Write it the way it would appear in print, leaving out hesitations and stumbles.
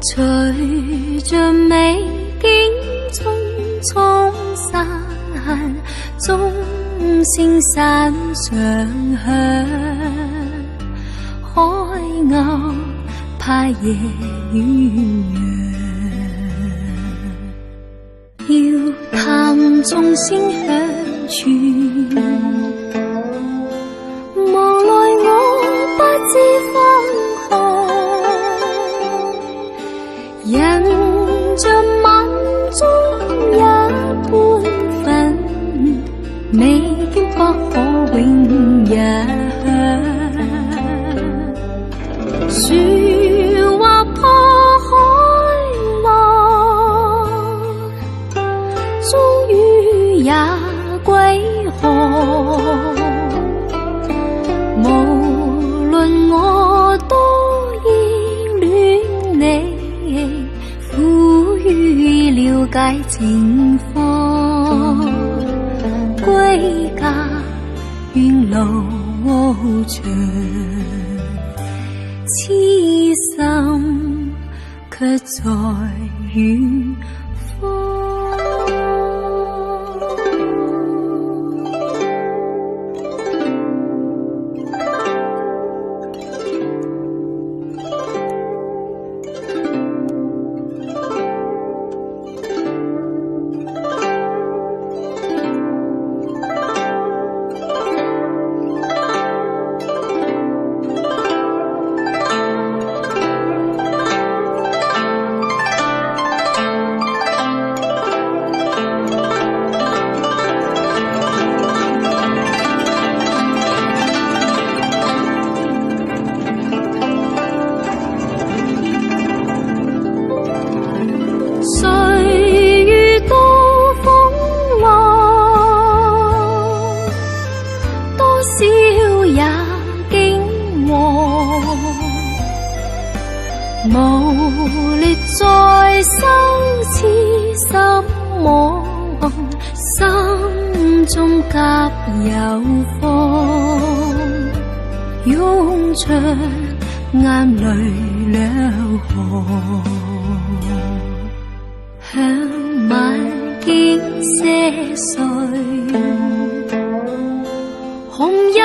隨着美景匆匆散，鐘聲山上響，海鷗拍夜鳶揚，遙探鐘聲響處，無奈我不知方向，人像晚中一般分，未經不可永日。樹話破海浪，終於也歸航。無論我多依戀你，苦於了解情況，歸家遠路長，痴心卻在遠方。無力再生痴心妄，心中夾有風，湧出眼淚兩行，向晚景些碎，紅日